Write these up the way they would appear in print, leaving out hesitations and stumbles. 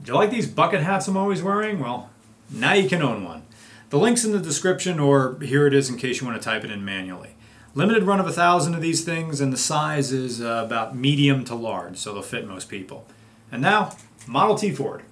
Do you like these bucket hats I'm always wearing? Well, now you can own one. The link's in the description, or here it is in case you want to type it in manually. Limited run of 1,000 of these things, and the size is about medium to large, so they'll fit most people. And now, Model T Ford.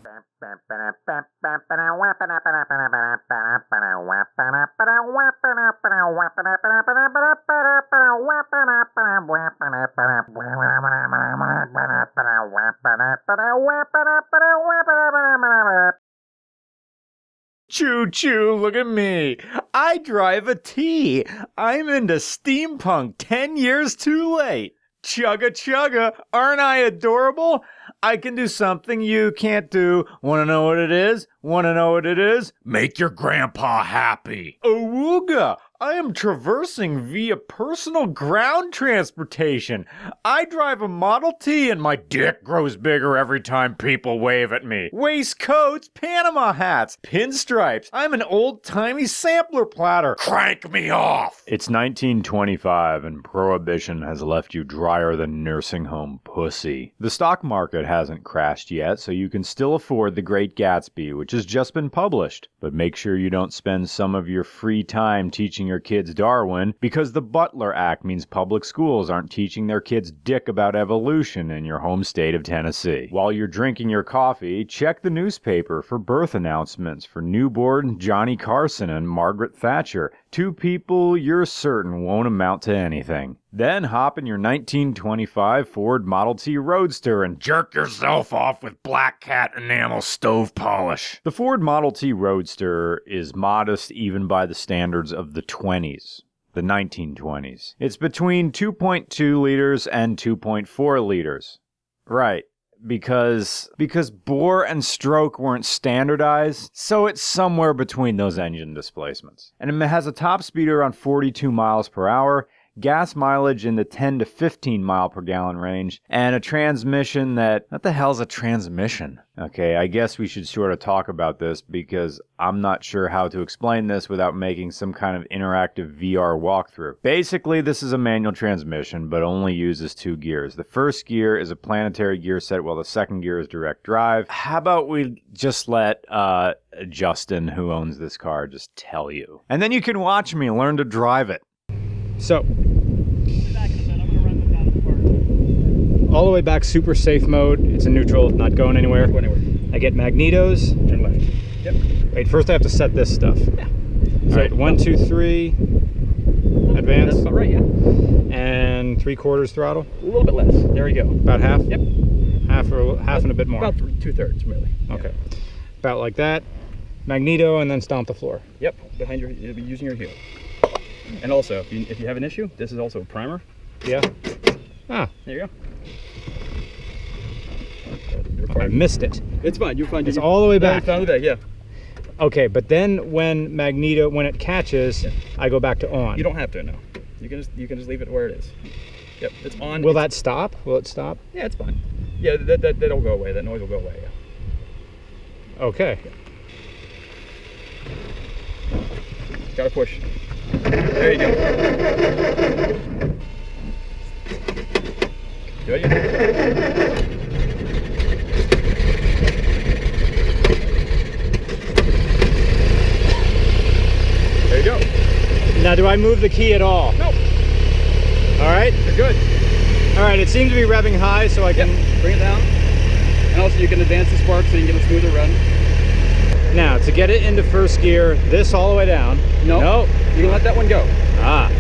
Choo-choo, look at me. I drive a T. I'm into steampunk 10 years too late. Chugga chugga, aren't I adorable? I can do something you can't do. Wanna know what it is? Wanna know what it is? Make your grandpa happy. Awooga! I am traversing via personal ground transportation. I drive a Model T and my dick grows bigger every time people wave at me. Waistcoats, Panama hats, pinstripes. I'm an old-timey sampler platter. Crank me off! It's 1925 and Prohibition has left you drier than nursing home pussy. The stock market hasn't crashed yet, so you can still afford The Great Gatsby, which has just been published. But make sure you don't spend some of your free time teaching your kids Darwin, because the Butler Act means public schools aren't teaching their kids dick about evolution in your home state of Tennessee. While you're drinking your coffee, check the newspaper for birth announcements for newborn Johnny Carson and Margaret Thatcher, two people you're certain won't amount to anything. Then hop in your 1925 Ford Model T Roadster and jerk yourself off with black cat enamel stove polish. The Ford Model T Roadster is modest even by the standards of the 20s. The 1920s. It's between 2.2 liters and 2.4 liters. Right. Because bore and stroke weren't standardized, so it's somewhere between those engine displacements. And it has a top speed around 42 miles per hour, gas mileage in the 10 to 15 mile per gallon range, and a transmission that... What the hell's a transmission? Okay, I guess we should sort of talk about this because I'm not sure how to explain this without making some kind of interactive VR walkthrough. Basically, this is a manual transmission, but only uses 2 gears. The first gear is a planetary gear set, while the second gear is direct drive. How about we just let Justin, who owns this car, just tell you? And then you can watch me learn to drive it. So, all the way back, super safe mode. It's in neutral, not going anywhere. Not going anywhere. I get magnetos. Turn left. Yep. Wait, first I have to set this stuff. Yeah. All right, 1, 2, 3. Advance. That's about right, yeah. And 3/4 throttle. A little bit less. There we go. About half. Yep. Half and a bit more. About 2/3, really. Okay. Yeah. About like that. Magneto, and then stomp the floor. Yep. Behind your, you'll be using your heel. And also, if you have an issue, this is also a primer. Yeah. Ah. There you go. I missed it. It's fine. You're fine. It's all the way back. It's all the way back. Yeah. Okay, but then when it catches, yeah, I go back to on. You don't have to. No. You can just leave it where it is. Yep. It's on. Will that stop? Will it stop? Yeah, it's fine. Yeah, that'll go away. That noise will go away. Yeah. Okay. Yeah. Gotta push. There you go. Do it. There you go. Now, do I move the key at all? Nope. All right. You're good. All right. It seems to be revving high, so I can bring it down. And also, you can advance the spark so you can get a smoother run. Now, to get it into first gear, this all the way down. No. Nope. You can let that one go. Ah.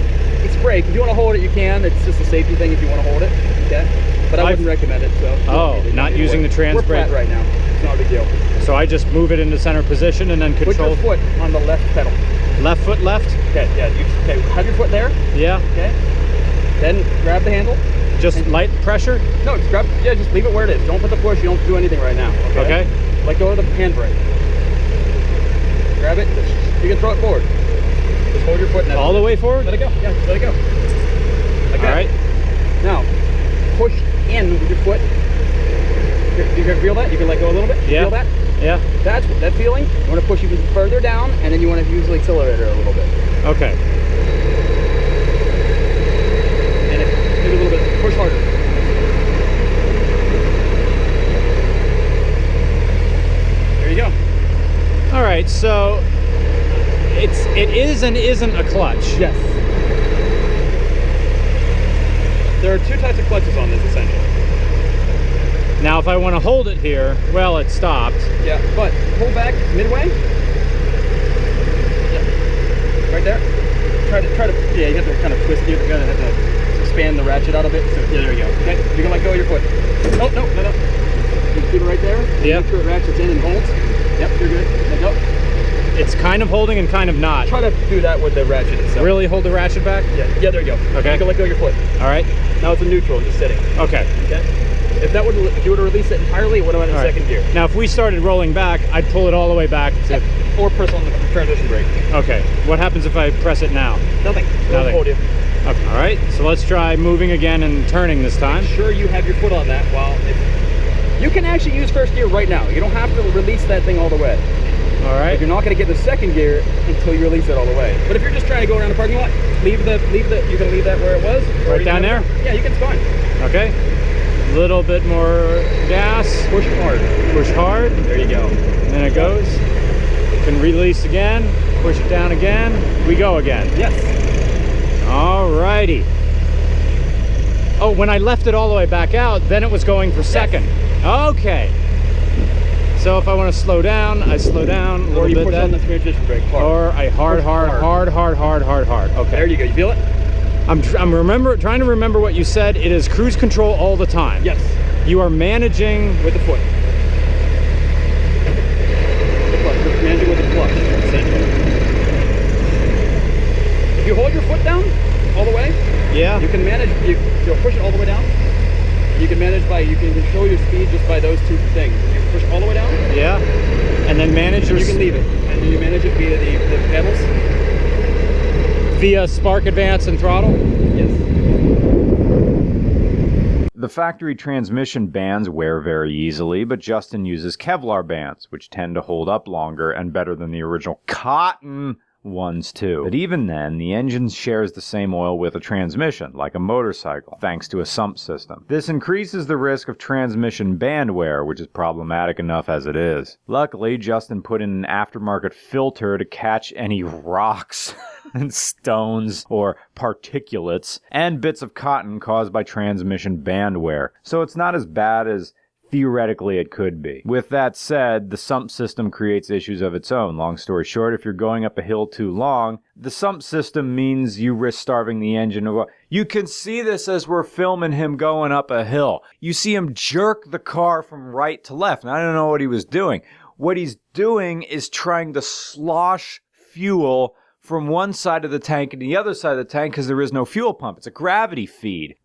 It's brake. If you want to hold it, you can. It's just a safety thing if you want to hold it. Okay. But I wouldn't recommend it. So. Oh, not using the trans brake. We're flat right now. It's not a big deal. So I just move it into center position and then control. Put your foot on the left pedal. Left foot left. Okay. Yeah. Okay. Have your foot there. Yeah. Okay. Then grab the handle. Just light pressure. No. Just grab. Yeah. Just leave it where it is. Don't put the push. You don't do anything right now. Okay. Okay. Let go of the handbrake. Grab it. You can throw it forward. Just hold your foot in that. All the way forward? Let it go. Yeah, let it go. Like that. All right. Now, push in with your foot. You can feel that? You can let go a little bit? Yeah. Feel that? Yeah. That's that feeling. You want to push even further down, and then you want to use the accelerator a little bit. Okay. And maybe a little bit. Push harder. right, so it is and isn't a clutch. Yes. There are two types of clutches on this, essentially. Now, if I want to hold it here, well, it stopped. Yeah, but pull back midway. Yeah. Right there. Try to. Yeah, you have to kind of twist it. You gotta have to expand the ratchet out a bit. So yeah, there you go. Okay, you can let go of your foot. Oh no. You keep it right there. Yeah. Make sure it ratchets in and holds. Yep, you're good. Let go. It's kind of holding and kind of not. Try to do that with the ratchet itself. Really hold the ratchet back? Yeah, there you go. Okay. You can let go of your foot. All right. Now it's in neutral, just sitting. Okay. Okay. If you were to release it entirely, it would have went in second gear. Now, if we started rolling back, I'd pull it all the way back to... Or press on the transition brake. Okay. What happens if I press it now? Nothing. It'll hold you. Okay. All right. So let's try moving again and turning this time. Make sure you have your foot on that you can actually use first gear right now. You don't have to release that thing all the way. All right. But you're not going to get the second gear until you release it all the way. But if you're just trying to go around the parking lot, you can leave that where it was. Right down there? Yeah, you can. It's fine. Okay. A little bit more gas. Push hard. Push hard. There you go. And then it goes. Can release again. Push it down again. We go again. Yes. All righty. Oh, when I left it all the way back out, then it was going for second. Yes. Okay. So if I want to slow down, I slow down a little or you bit push on the transition brake hard. Or I hard. Okay. There you go. You feel it? I'm trying to remember what you said. It is cruise control all the time. Yes. You are managing with the foot. You're managing with the clutch, essentially. If you hold your foot down all the way, yeah, you can manage. You'll push it all the way down. You can control your speed just by those two things. You push all the way down. Yeah. And then manage your... You can leave it. And then you manage it via the pedals. Via spark advance and throttle? Yes. The factory transmission bands wear very easily, but Justin uses Kevlar bands, which tend to hold up longer and better than the original cotton ones too. But even then, the engine shares the same oil with a transmission, like a motorcycle, thanks to a sump system. This increases the risk of transmission band wear, which is problematic enough as it is. Luckily, Justin put in an aftermarket filter to catch any rocks and stones or particulates and bits of cotton caused by transmission band wear. So it's not as bad as theoretically it could be. With that said, the sump system creates issues of its own. Long story short, if you're going up a hill too long, the sump system means you risk starving the engine. You can see this as we're filming him going up a hill. You see him jerk the car from right to left, and I don't know what he was doing. What he's doing is trying to slosh fuel from one side of the tank and the other side of the tank because there is no fuel pump. It's a gravity feed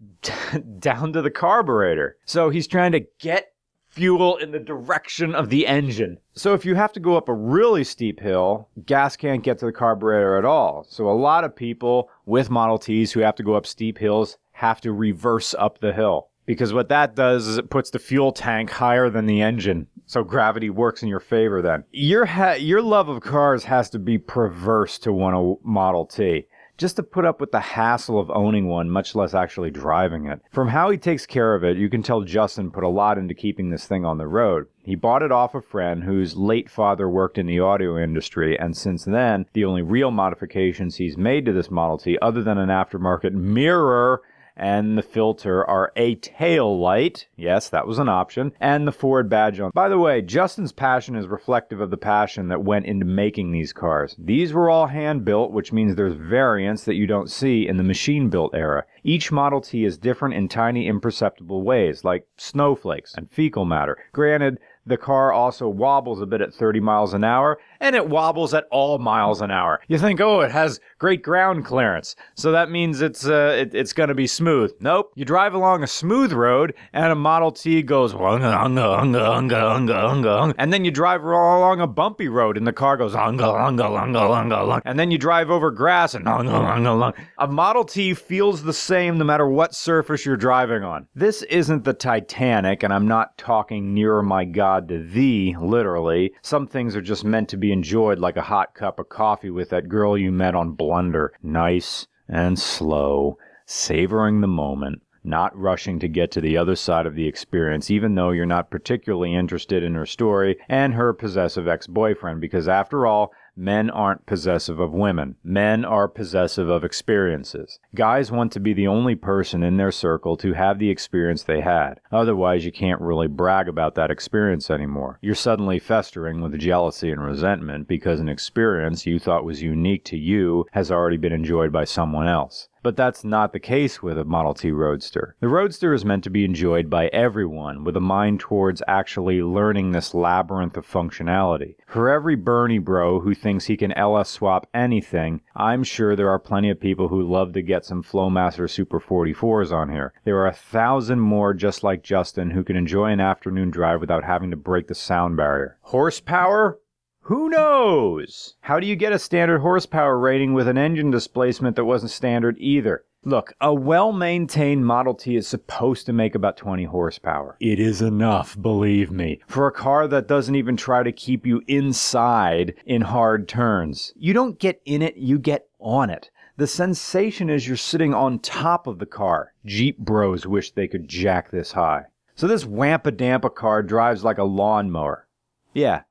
down to the carburetor. So he's trying to get fuel in the direction of the engine. So if you have to go up a really steep hill, gas can't get to the carburetor at all. So a lot of people with Model Ts who have to go up steep hills have to reverse up the hill. Because what that does is it puts the fuel tank higher than the engine. So gravity works in your favor then. Your love of cars has to be perverse to want a Model T, just to put up with the hassle of owning one, much less actually driving it. From how he takes care of it, you can tell Justin put a lot into keeping this thing on the road. He bought it off a friend whose late father worked in the audio industry, and since then, the only real modifications he's made to this Model T, other than an aftermarket mirror and the filter, are a tail light, yes, that was an option, and the Ford badge on. By the way, Justin's passion is reflective of the passion that went into making these cars. These were all hand-built, which means there's variants that you don't see in the machine-built era. Each Model T is different in tiny imperceptible ways, like snowflakes and fecal matter. Granted, the car also wobbles a bit at 30 miles an hour, and it wobbles at all miles an hour. You think, oh, it has great ground clearance, so that means it's going to be smooth. Nope. You drive along a smooth road, and a Model T goes, and then you drive along a bumpy road, and the car goes, and then you drive over grass, and a Model T feels the same no matter what surface you're driving on. This isn't the Titanic, and I'm not talking nearer my God to thee, literally. Some things are just meant to be enjoyed like a hot cup of coffee with that girl you met on Blunder. Nice and slow, savoring the moment. not rushing to get to the other side of the experience, even though you're not particularly interested in her story and her possessive ex-boyfriend, because after all, men aren't possessive of women. Men are possessive of experiences. Guys want to be the only person in their circle to have the experience they had. Otherwise, you can't really brag about that experience anymore. You're suddenly festering with jealousy and resentment because an experience you thought was unique to you has already been enjoyed by someone else. But that's not the case with a Model T Roadster. The Roadster is meant to be enjoyed by everyone with a mind towards actually learning this labyrinth of functionality. For every Bernie bro who thinks he can LS swap anything, I'm sure there are plenty of people who love to get some Flowmaster Super 44s on here. There are 1,000 more just like Justin who can enjoy an afternoon drive without having to break the sound barrier. Horsepower? Who knows? How do you get a standard horsepower rating with an engine displacement that wasn't standard either? Look, a well-maintained Model T is supposed to make about 20 horsepower. It is enough, believe me, for a car that doesn't even try to keep you inside in hard turns. You don't get in it, you get on it. The sensation is you're sitting on top of the car. Jeep bros wish they could jack this high. So this Whampa-Dampa car drives like a lawnmower. Yeah.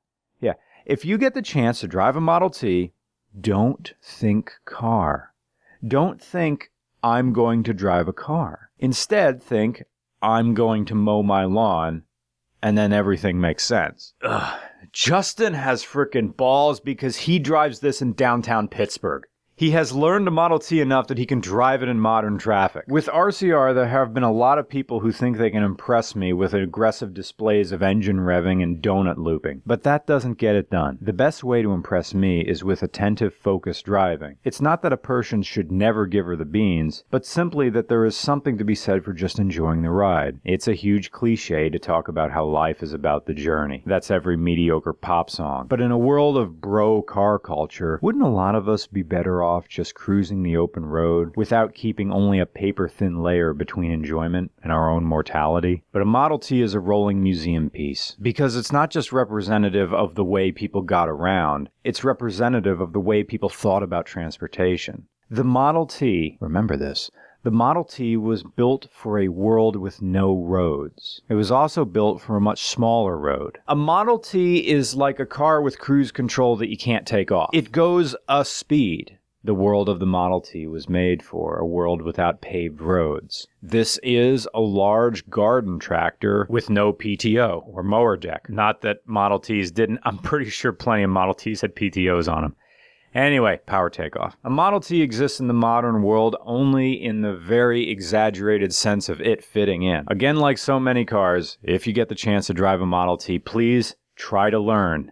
If you get the chance to drive a Model T, don't think car. Don't think, I'm going to drive a car. Instead, think, I'm going to mow my lawn, and then everything makes sense. Justin has frickin' balls because he drives this in downtown Pittsburgh. He has learned a Model T enough that he can drive it in modern traffic. With RCR, there have been a lot of people who think they can impress me with aggressive displays of engine revving and donut looping. But that doesn't get it done. The best way to impress me is with attentive, focused driving. It's not that a person should never give her the beans, but simply that there is something to be said for just enjoying the ride. It's a huge cliche to talk about how life is about the journey. That's every mediocre pop song. But in a world of bro car culture, wouldn't a lot of us be better off just cruising the open road without keeping only a paper-thin layer between enjoyment and our own mortality? But a Model T is a rolling museum piece because it's not just representative of the way people got around, it's representative of the way people thought about transportation. The Model T, remember this, the Model T was built for a world with no roads. It was also built for a much smaller road. A Model T is like a car with cruise control that you can't take off. It goes a speed. The world of the Model T was made for a world without paved roads. This is a large garden tractor with no PTO or mower deck. Not that Model Ts didn't. I'm pretty sure plenty of Model Ts had PTOs on them. Anyway, power takeoff. A Model T exists in the modern world only in the very exaggerated sense of it fitting in. Again, like so many cars, if you get the chance to drive a Model T, please try to learn.